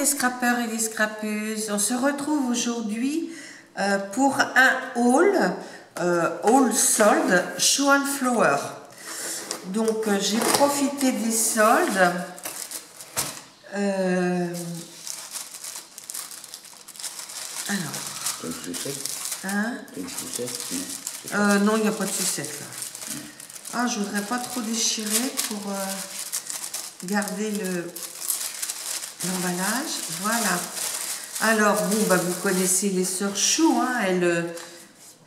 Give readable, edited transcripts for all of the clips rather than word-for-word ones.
les scrappeurs et les scrappeuses, on se retrouve aujourd'hui pour un haul solde Show and Flower. Donc j'ai profité des soldes. Alors. Une sucette. Hein? Une sucette. Non, il n'y a pas de sucette là. Ah, je voudrais pas trop déchirer pour garder l'emballage. Voilà. Alors, bon, bah, vous connaissez les sœurs Chou, hein,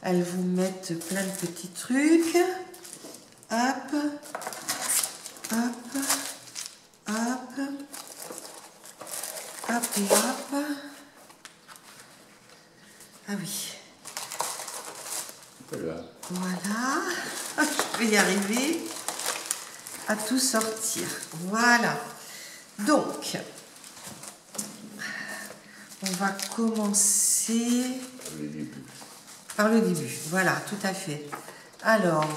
elles vous mettent plein de petits trucs. Hop, hop, hop, hop et hop. Ah oui. Voilà. Voilà. Je vais y arriver à tout sortir. Voilà. Donc, on va commencer par le début. Voilà, tout à fait. Alors,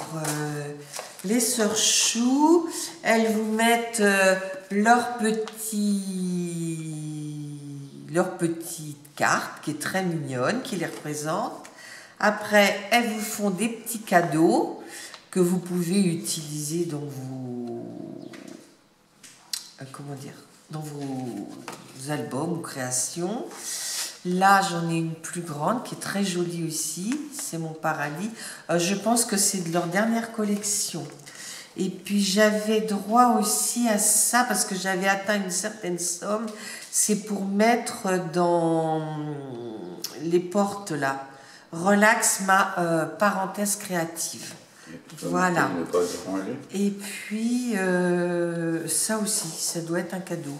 les sœurs Chou, elles vous mettent leur petite carte qui est très mignonne, qui les représente. Après, elles vous font des petits cadeaux que vous pouvez utiliser dans vos, dans vos albums ou créations. Là, j'en ai une plus grande qui est très jolie aussi. C'est mon paradis. Je pense que c'est de leur dernière collection. Et puis, j'avais droit aussi à ça parce que j'avais atteint une certaine somme. C'est pour mettre dans les portes là. Relax ma parenthèse créative. Voilà. Et puis, ça aussi, ça doit être un cadeau.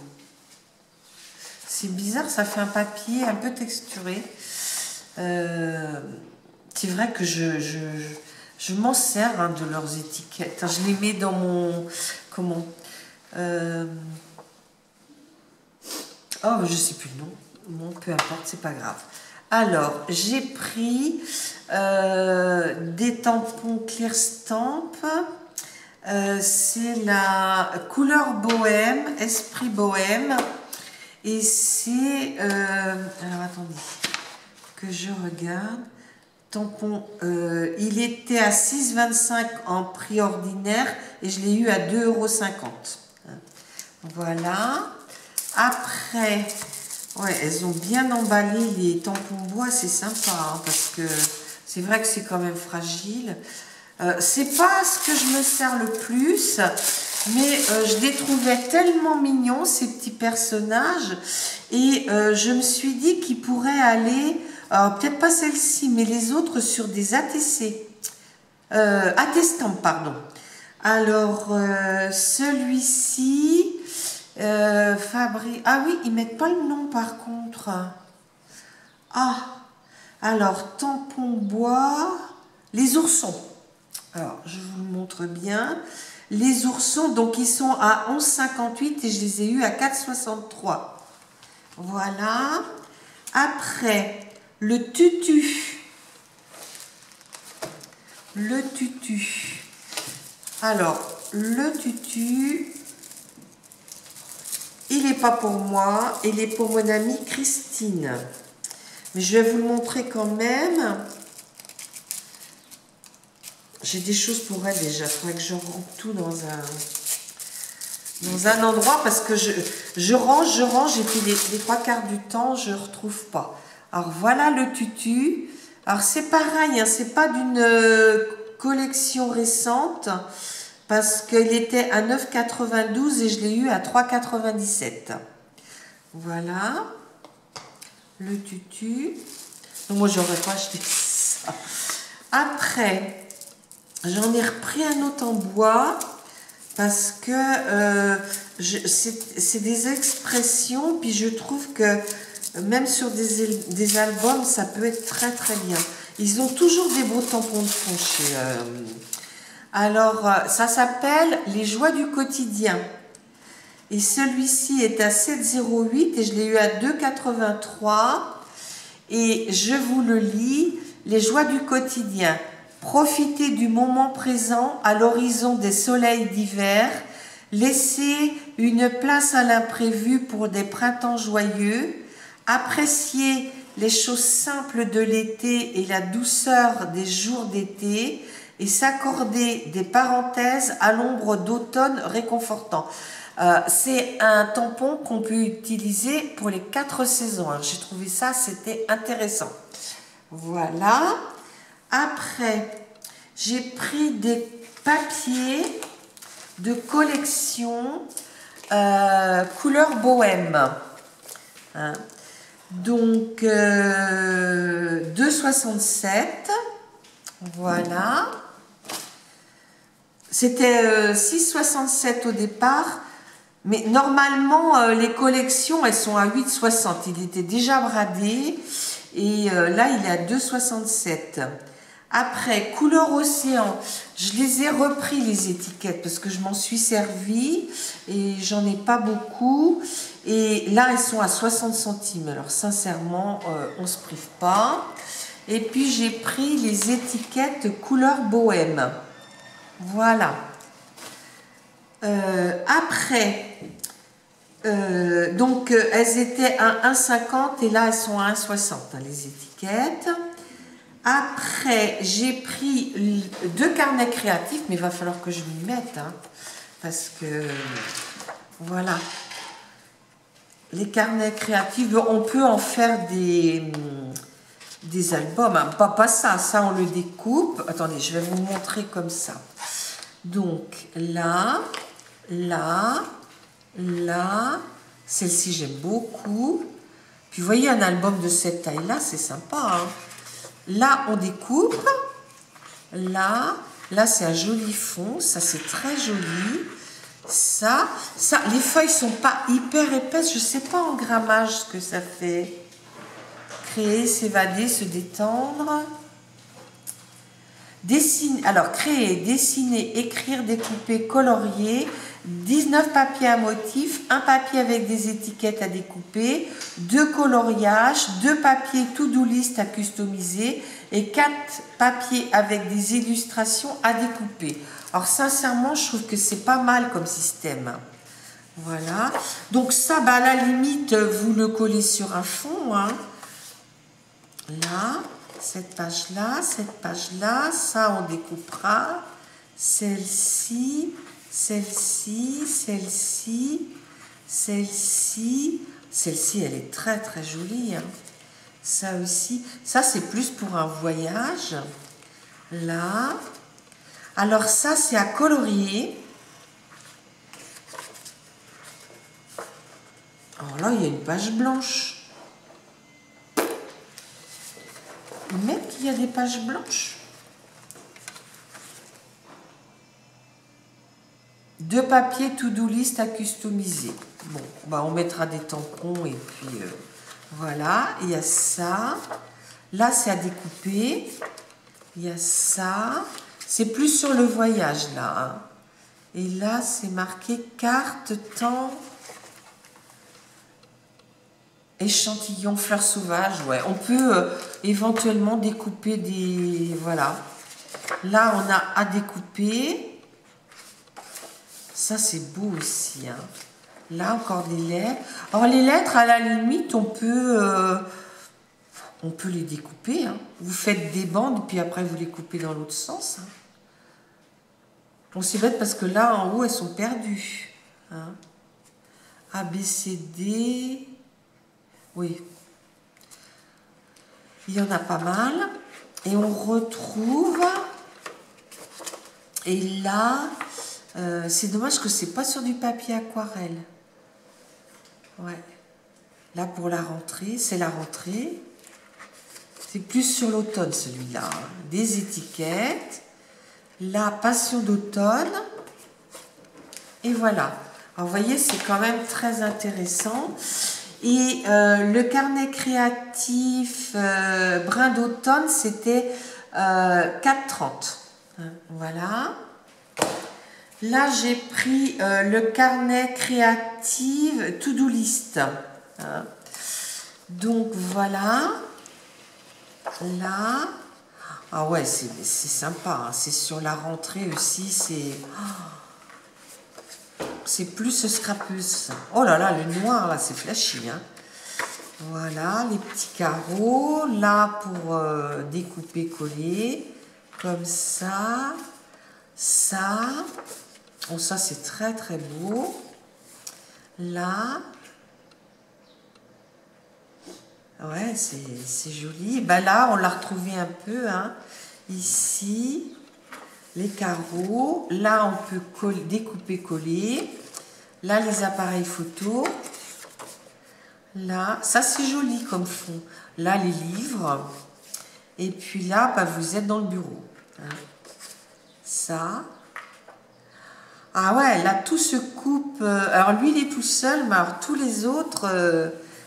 C'est bizarre, ça fait un papier un peu texturé. C'est vrai que je m'en sers hein, de leurs étiquettes. Je les mets dans mon... Comment Oh, je sais plus le nom. Bon, peu importe, c'est pas grave. Alors, j'ai pris des tampons Clear Stamp. C'est la couleur bohème, esprit bohème. Et c'est... alors, attendez, que je regarde. Tampon, il était à 6,25 € en prix ordinaire et je l'ai eu à 2,50 €. Voilà. Après... Ouais, elles ont bien emballé les tampons bois, c'est sympa, hein, parce que c'est vrai que c'est quand même fragile. C'est pas ce que je me sers le plus, mais je les trouvais tellement mignons, ces petits personnages, et je me suis dit qu'ils pourraient aller, peut-être pas celle-ci, mais les autres sur des ATC. Attestants, pardon. Alors, celui-ci... Ah oui, ils mettent pas le nom par contre. Ah, alors tampon bois, les oursons. Alors, je vous le montre bien. Les oursons, donc ils sont à 11,58 et je les ai eus à 4,63. Voilà. Après, le tutu. Le tutu. Alors, le tutu... Il n'est pas pour moi, il est pour mon amie Christine. Mais je vais vous le montrer quand même. J'ai des choses pour elle déjà. Il faudrait que je rentre tout dans un endroit parce que je range et puis les trois quarts du temps, je ne retrouve pas. Alors voilà le tutu. Alors c'est pareil, hein, c'est pas d'une collection récente. Parce qu'il était à 9,92 et je l'ai eu à 3,97. Voilà. Le tutu. Donc moi, j'aurais pas acheté ça. Après, j'en ai repris un autre en bois. Parce que c'est des expressions. Puis je trouve que même sur des albums, ça peut être très très bien. Ils ont toujours des beaux tampons de fond chez... Alors, ça s'appelle Les joies du quotidien. Et celui-ci est à 7,08 et je l'ai eu à 2,83. Et je vous le lis. Les joies du quotidien. Profitez du moment présent à l'horizon des soleils d'hiver. Laissez une place à l'imprévu pour des printemps joyeux. Appréciez les choses simples de l'été et la douceur des jours d'été et s'accorder des parenthèses à l'ombre d'automne réconfortant. C'est un tampon qu'on peut utiliser pour les 4 saisons. J'ai trouvé ça, c'était intéressant. Voilà. Après, j'ai pris des papiers de collection couleur bohème. Hein. Donc, 2,67. Voilà. C'était 6,67 au départ. Mais normalement, les collections, elles sont à 8,60. Il était déjà bradé. Et là, il est à 2,67. Après, couleur océan. Je les ai repris, les étiquettes, parce que je m'en suis servi. Et j'en ai pas beaucoup. Et là, elles sont à 60 centimes. Alors, sincèrement, on ne se prive pas. Et puis, j'ai pris les étiquettes couleur bohème. Voilà. Après, donc elles étaient à 1,50 et là elles sont à 1,60 hein, les étiquettes. Après, j'ai pris 2 carnets créatifs, mais il va falloir que je m'y mette hein, parce que voilà. Les carnets créatifs, on peut en faire des albums. Hein. Pas ça, ça on le découpe. Attendez, je vais vous montrer comme ça. Donc là, là, là, celle-ci j'aime beaucoup. Puis vous voyez un album de cette taille-là, c'est sympa. Hein. Là, on découpe. Là c'est un joli fond. Ça, c'est très joli. Ça, les feuilles sont pas hyper épaisses. Je sais pas en grammage ce que ça fait. Créer, s'évader, se détendre. Dessiner, alors créer, dessiner, écrire, découper, colorier, 19 papiers à motifs, un papier avec des étiquettes à découper, 2 coloriages, 2 papiers to-do list à customiser et 4 papiers avec des illustrations à découper. Alors sincèrement, je trouve que c'est pas mal comme système. Voilà. Donc ça, bah, à la limite, vous le collez sur un fond. Hein. Là. Cette page-là, ça on découpera. Celle-ci, celle-ci, celle-ci, celle-ci. Celle-ci, elle est très très jolie. Hein. Ça aussi, ça c'est plus pour un voyage. Là. Alors ça, c'est à colorier. Alors là, il y a une page blanche. Même qu'il y a des pages blanches. 2 papiers to-do list à customiser. Bon, bah on mettra des tampons et puis voilà. Il y a ça. Là, c'est à découper. Il y a ça. C'est plus sur le voyage, là. Hein. Et là, c'est marqué carte, temps, échantillon, fleurs sauvages. Ouais, on peut éventuellement découper des... Voilà. Là, on a à découper. Ça, c'est beau aussi. Hein. Là, encore des lettres. Alors, les lettres, à la limite, on peut les découper. Hein. Vous faites des bandes, puis après, vous les coupez dans l'autre sens. Hein. Bon, c'est bête parce que là, en haut, elles sont perdues. Hein. A, B, C, D. Oui. Il y en a pas mal. Et on retrouve... Et là... c'est dommage que c'est pas sur du papier aquarelle. Ouais. Là pour la rentrée, c'est la rentrée. C'est plus sur l'automne celui-là. Hein. Des étiquettes. La passion d'automne. Et voilà. Alors vous voyez, c'est quand même très intéressant. Et le carnet créatif brin d'automne, c'était 4,30. Hein, voilà. Là, j'ai pris le carnet créatif to-do list. Hein. Donc, voilà. Là. Ah ouais, c'est c'est plus scrapeuse. Oh là là, le noir, là, c'est flashy. Hein. Voilà, les petits carreaux. Là, pour découper, coller. Comme ça. Ça. Oh, ça, c'est très, très beau. Là. Ouais, c'est joli. Ben là, on l'a retrouvé un peu. Hein. Ici. Les carreaux, là on peut découper, coller, là les appareils photo, là, ça c'est joli comme fond, là les livres, et puis là bah, vous êtes dans le bureau, hein. Ça, ah ouais, là tout se coupe, alors lui il est tout seul, mais alors tous les autres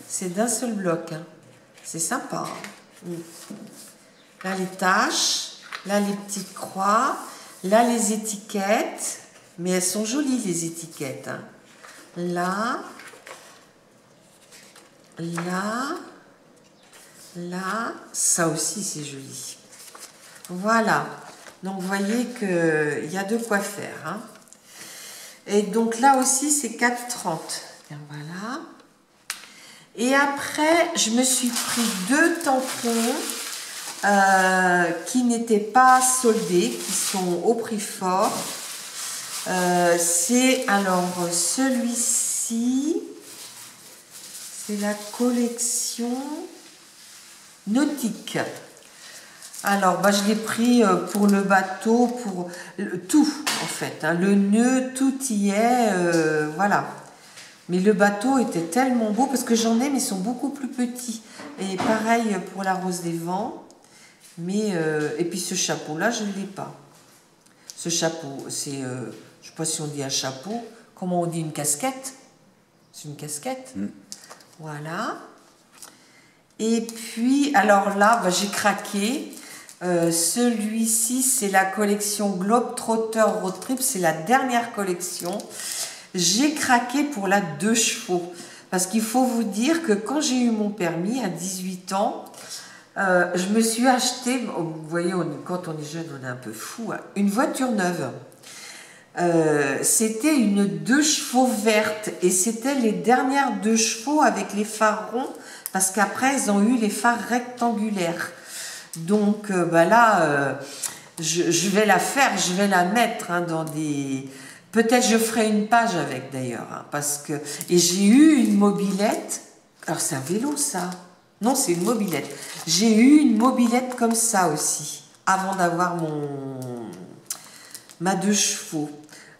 c'est d'un seul bloc, hein. C'est sympa, hein. Là les taches, là les petites croix. Là, les étiquettes, mais elles sont jolies, les étiquettes. Hein. Là, là, là, ça aussi, c'est joli. Voilà. Donc, vous voyez qu'il y a de quoi faire. Hein. Et donc, là aussi, c'est 4,30. Voilà. Et après, je me suis pris 2 tampons. Qui n'étaient pas soldés, qui sont au prix fort. C'est alors celui-ci, c'est la collection nautique. Alors, bah, je l'ai pris pour le bateau, pour tout en fait. Hein, le nœud, tout y est, voilà. Mais le bateau était tellement beau parce que j'en ai, mais ils sont beaucoup plus petits. Et pareil pour la Rose des Vents. Mais, et puis ce chapeau-là, je ne l'ai pas. Ce chapeau, c'est, je ne sais pas si on dit un chapeau. Comment on dit une casquette? C'est une casquette. Voilà. Et puis, alors là, bah, j'ai craqué. Celui-ci, c'est la collection Globetrotter Road Trip. C'est la dernière collection. J'ai craqué pour la 2 chevaux. Parce qu'il faut vous dire que quand j'ai eu mon permis à 18 ans, je me suis acheté, vous voyez, quand on est jeune, on est un peu fou, hein, une voiture neuve. C'était une 2 chevaux verte et c'était les dernières 2 chevaux avec les phares ronds parce qu'après, ils ont eu les phares rectangulaires. Donc bah là, je vais la faire, je vais la mettre hein, dans des... Peut-être je ferai une page avec d'ailleurs, hein, parce que... Et j'ai eu une mobilette, alors c'est un vélo ça. Non, c'est une mobilette. J'ai eu une mobilette comme ça aussi, avant d'avoir ma 2 chevaux.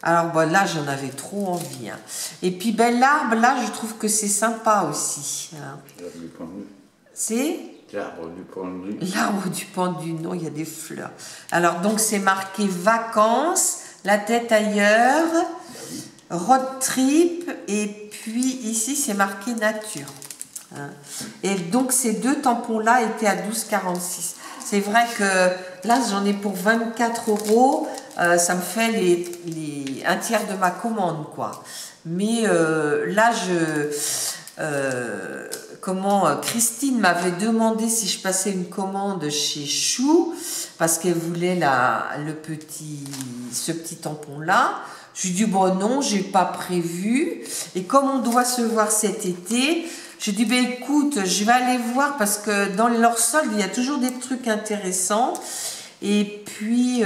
Alors bon, là, j'en avais trop envie. Hein. Et puis ben, l'arbre, là, je trouve que c'est sympa aussi. Hein. C'est l'arbre du pendu. L'arbre du pendu, non, il y a des fleurs. Alors donc, c'est marqué vacances, la tête ailleurs, road trip, et puis ici, c'est marqué nature. Et donc ces 2 tampons-là étaient à 12,46. C'est vrai que là, j'en ai pour 24 €. Ça me fait un tiers de ma commande, quoi. Mais là, Christine m'avait demandé si je passais une commande chez Chou parce qu'elle voulait ce petit tampon-là. Je lui ai dit, bon non, j'ai pas prévu. Et comme on doit se voir cet été, j'ai dit, ben écoute, je vais aller voir parce que dans leur solde, il y a toujours des trucs intéressants. Et puis,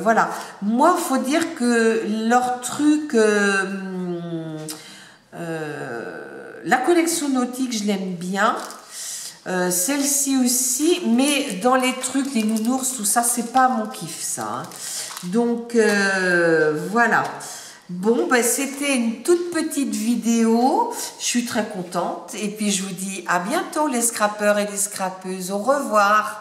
voilà. Moi, il faut dire que leur truc, la collection nautique, je l'aime bien. Celle-ci aussi, mais dans les trucs, les nounours, tout ça, c'est pas mon kiff, ça. Hein. Donc, voilà. Bon, ben, c'était une toute petite vidéo. Je suis très contente. Et puis, je vous dis à bientôt, les scrappeurs et les scrappeuses. Au revoir.